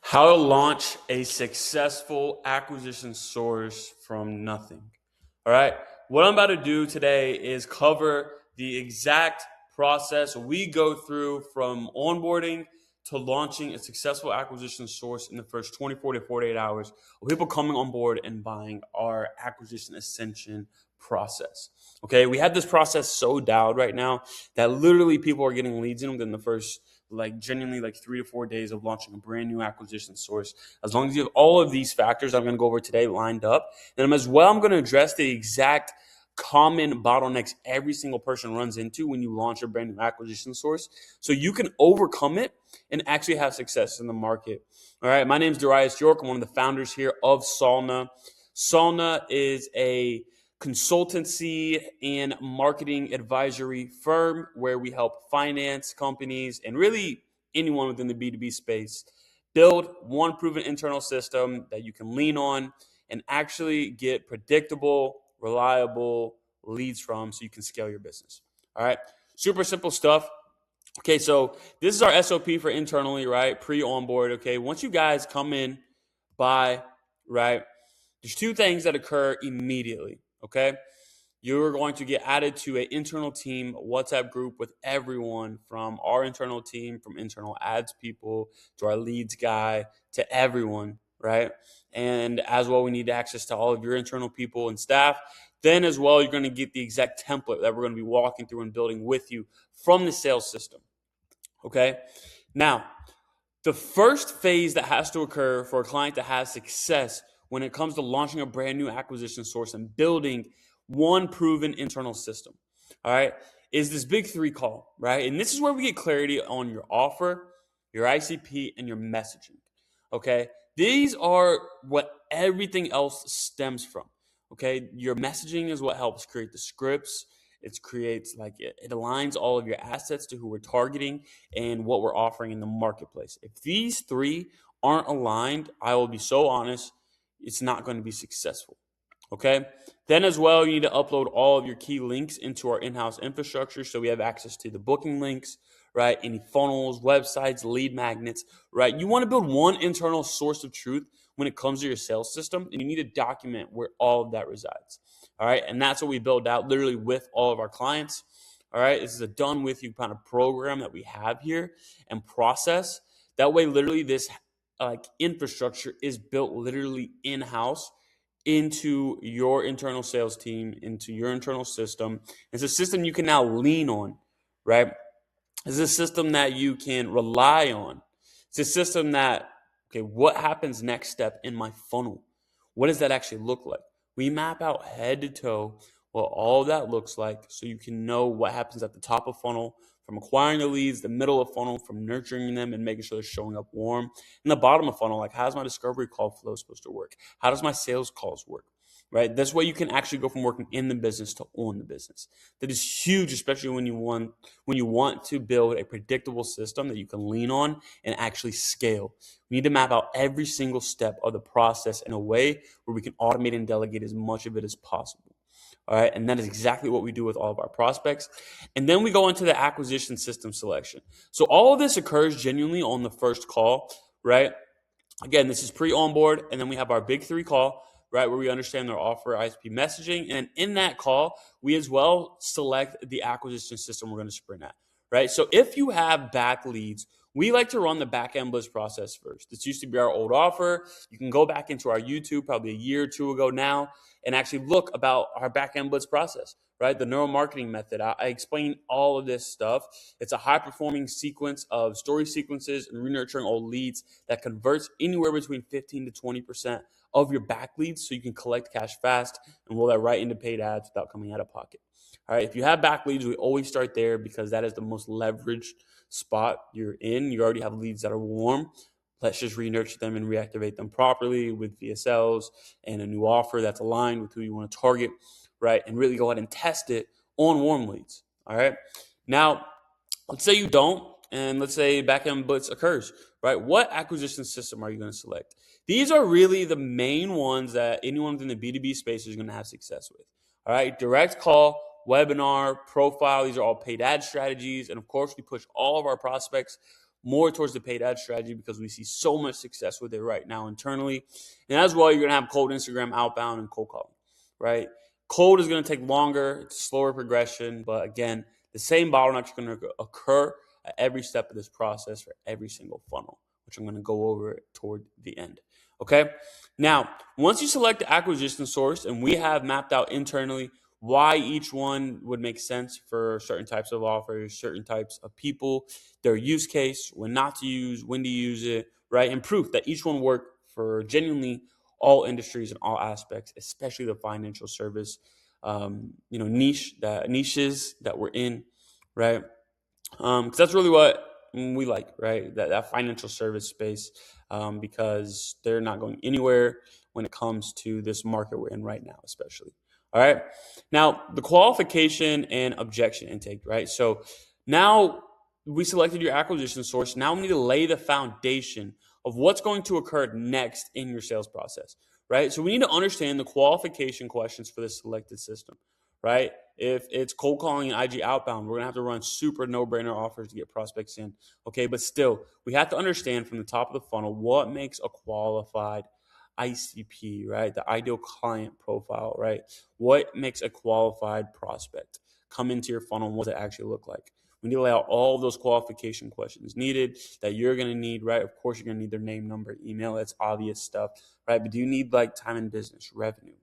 How to launch a successful acquisition source from nothing. All right. What I'm about to do today is cover the exact process we go through from onboarding to launching a successful acquisition source in the first 24 to 48 hours of people coming on board and buying our acquisition ascension process. Okay. We have this process so dialed right now that literally people are getting leads in within the first genuinely 3 to 4 days of launching a brand new acquisition source. As long as you have all of these factors I'm going to go over today lined up, then I'm going to address the exact common bottlenecks every single person runs into when you launch a brand new acquisition source so you can overcome it and actually have success in the market. All right. My name is Darius York. I'm one of the founders here of Saulna. Saulna is a consultancy and marketing advisory firm where we help finance companies and really anyone within the B2B space build one proven internal system that you can lean on and actually get predictable, reliable leads from so you can scale your business. All right. Super simple stuff. Okay, so this is our SOP for internally, right? Pre-onboard. Okay, once you guys come in, buy, right? There's two things that occur immediately. Okay, you're going to get added to an internal team WhatsApp group with everyone from our internal team, from internal ads people to our leads guy to everyone, right? And as well, we need access to all of your internal people and staff. Then, as well, you're going to get the exact template that we're going to be walking through and building with you from the sales system. Okay. Now, the first phase that has to occur for a client to have success when it comes to launching a brand new acquisition source and building one proven internal system, all right, is this big three call, right? And this is where we get clarity on your offer, your ICP, and your messaging, okay? These are what everything else stems from, okay? Your messaging is what helps create the scripts. It creates it aligns all of your assets to who we're targeting and what we're offering in the marketplace. If these three aren't aligned, I will be so honest, it's not going to be successful. Okay. Then as well, you need to upload all of your key links into our in-house infrastructure so we have access to the booking links, right? Any funnels, websites, lead magnets, right? You want to build one internal source of truth when it comes to your sales system, and you need to document where all of that resides. All right. And that's what we build out literally with all of our clients. All right. This is a done with you kind of program that we have here and process. That way, literally, this infrastructure is built literally in-house into your internal sales team, into your internal system. It's a system you can now lean on, right? It's a system that you can rely on. It's a system that, okay, what happens next step in my funnel? What does that actually look like? We map out head to toe what all that looks like so you can know what happens at the top of funnel, from acquiring the leads, the middle of funnel, from nurturing them and making sure they're showing up warm, and the bottom of funnel, like how's my discovery call flow supposed to work? How does my sales calls work? Right? This way you can actually go from working in the business to own the business. That is huge, especially when you want to build a predictable system that you can lean on and actually scale. We need to map out every single step of the process in a way where we can automate and delegate as much of it as possible. All right. And that is exactly what we do with all of our prospects. And then we go into the acquisition system selection. So all of this occurs genuinely on the first call, right? Again, this is pre-onboard, and then we have our big three call, right, where we understand their offer, ISP messaging. And in that call, we as well select the acquisition system we're going to sprint at, right? So if you have back leads, we like to run the back end blitz process first. This used to be our old offer. You can go back into our YouTube probably a year or two ago now and actually look about our back end blitz process, right? The neuromarketing method. I explain all of this stuff. It's a high performing sequence of story sequences and re-nurturing old leads that converts anywhere between 15 to 20% of your back leads so you can collect cash fast and roll that right into paid ads without coming out of pocket. All right. If you have back leads, we always start there because that is the most leveraged spot you're in. You already have leads that are warm. Let's just re-nurture them and reactivate them properly with VSLs and a new offer that's aligned with who you want to target, right? And really go ahead and test it on warm leads. All right. Now, let's say you don't, and let's say back-end blitz occurs, right? What acquisition system are you going to select? These are really the main ones that anyone within the B2B space is going to have success with. All right. Direct call, webinar, profile. These are all paid ad strategies. And of course, we push all of our prospects more towards the paid ad strategy because we see so much success with it right now internally. And as well, you're going to have cold Instagram outbound and cold calling, right? Cold is going to take longer, it's slower progression, but again, the same bottlenecks are going to occur at every step of this process for every single funnel, which I'm going to go over toward the end. Okay. Now, once you select the acquisition source and we have mapped out internally why each one would make sense for certain types of offers, certain types of people, their use case, when not to use, when to use it, right? And proof that each one worked for genuinely all industries and all aspects, especially the financial service, niches that we're in, right? Because that's really what we like, right? That financial service space, because they're not going anywhere when it comes to this market we're in right now, especially. All right. Now, the qualification and objection intake, right? So now we selected your acquisition source. Now we need to lay the foundation of what's going to occur next in your sales process, right? So we need to understand the qualification questions for this selected system, right? If it's cold calling and IG outbound, we're going to have to run super no-brainer offers to get prospects in. Okay, but still, we have to understand from the top of the funnel what makes a qualified ICP, right? The ideal client profile, right? What makes a qualified prospect come into your funnel and what does it actually look like? We need to lay out all those qualification questions needed that you're going to need, right? Of course, you're going to need their name, number, email. That's obvious stuff, right? But do you need like time in business, revenue,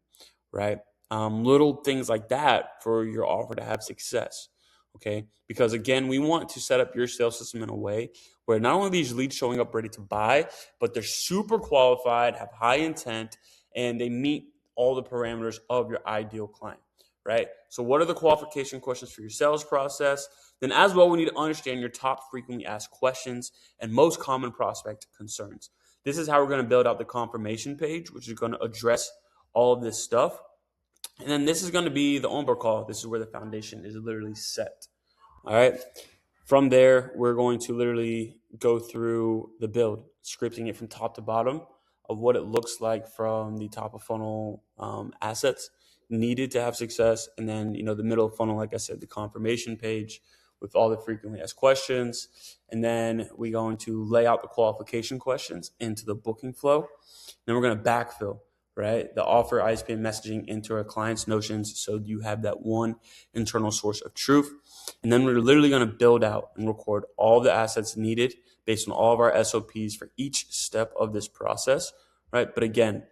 right? Little things like that for your offer to have success. Okay. Because again, we want to set up your sales system in a way where not only are these leads showing up ready to buy, but they're super qualified, have high intent, and they meet all the parameters of your ideal client, right? So what are the qualification questions for your sales process? Then as well, we need to understand your top frequently asked questions and most common prospect concerns. This is how we're going to build out the confirmation page, which is going to address all of this stuff. And then this is going to be the onboard call. This is where the foundation is literally set. All right. From there, we're going to literally go through the build, scripting it from top to bottom of what it looks like from the top of funnel assets needed to have success. And then, the middle of funnel, like I said, the confirmation page with all the frequently asked questions. And then we're going to lay out the qualification questions into the booking flow. Then we're going to backfill, right? The offer, ISP, and messaging into our clients' notions so you have that one internal source of truth. And then we're literally going to build out and record all the assets needed based on all of our SOPs for each step of this process, right? But again,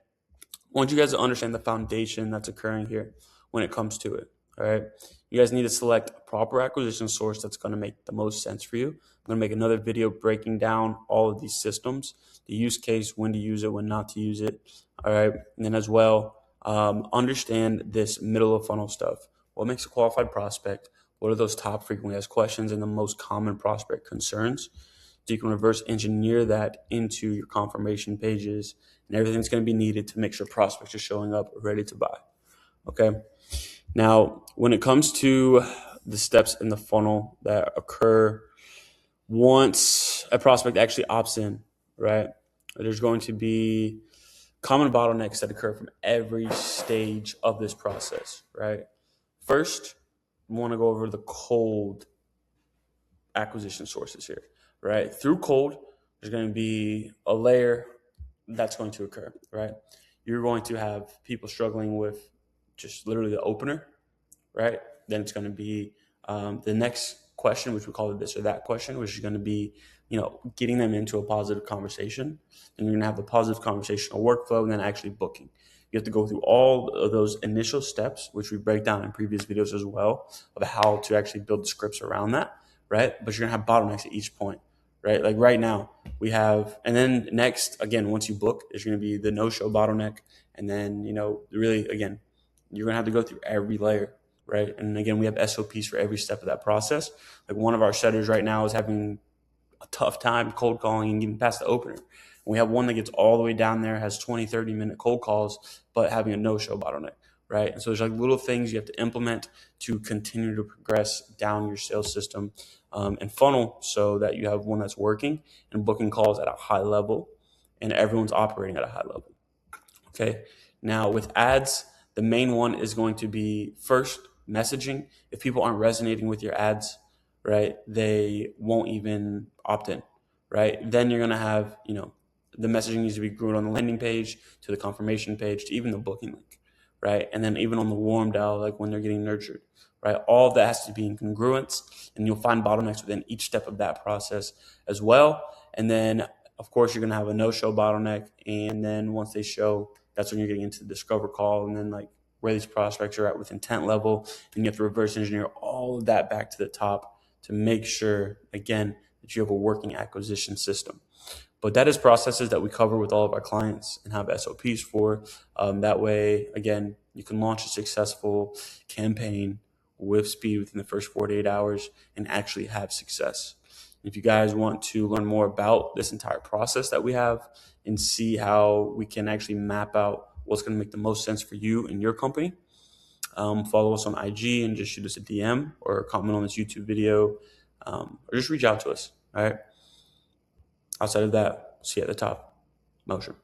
I want you guys to understand the foundation that's occurring here when it comes to it, all right? You guys need to select a proper acquisition source that's going to make the most sense for you. I'm going to make another video breaking down all of these systems, the use case, when to use it, when not to use it, all right? And then as well, understand this middle of funnel stuff. What makes a qualified prospect? What are those top frequently asked questions and the most common prospect concerns? So you can reverse engineer that into your confirmation pages and everything's going to be needed to make sure prospects are showing up ready to buy. Okay. Now, when it comes to the steps in the funnel that occur once a prospect actually opts in, right? There's going to be common bottlenecks that occur from every stage of this process, right? First, we want to go over the cold acquisition sources here, right? Through cold, there's going to be a layer that's going to occur, right? You're going to have people struggling with just literally the opener, right? Then it's going to be the next question, which we call it this or that question, which is going to be, getting them into a positive conversation. And you're going to have the positive conversational workflow and then actually booking. You have to go through all of those initial steps, which we break down in previous videos as well, of how to actually build scripts around that, right? But you're going to have bottlenecks at each point, right? Like right now we have, and then next, again, once you book, there's going to be the no-show bottleneck. And then, really, again, you're going to have to go through every layer, right? And again, we have SOPs for every step of that process. Like one of our setters right now is having a tough time cold calling and getting past the opener. And we have one that gets all the way down there, has 20, 30-minute cold calls, but having a no-show bottleneck, right? And so there's like little things you have to implement to continue to progress down your sales system and funnel so that you have one that's working and booking calls at a high level and everyone's operating at a high level. Okay. Now with ads, the main one is going to be first messaging. If people aren't resonating with your ads, right, they won't even opt in, right? Then you're going to have, the messaging needs to be glued on the landing page, to the confirmation page, to even the booking link, right? And then even on the warm dial, like when they're getting nurtured, right? All of that has to be in congruence, and you'll find bottlenecks within each step of that process as well. And then, of course, you're going to have a no-show bottleneck. And then once they show, that's when you're getting into the discover call, and then like where these prospects are at with intent level. And you have to reverse engineer all of that back to the top to make sure, again, that you have a working acquisition system. But that is processes that we cover with all of our clients and have SOPs for. That way, again, you can launch a successful campaign with speed within the first 48 hours and actually have success. If you guys want to learn more about this entire process that we have and see how we can actually map out what's going to make the most sense for you and your company, follow us on IG and just shoot us a DM or comment on this YouTube video, or just reach out to us. All right. Outside of that, see you at the top. Motion.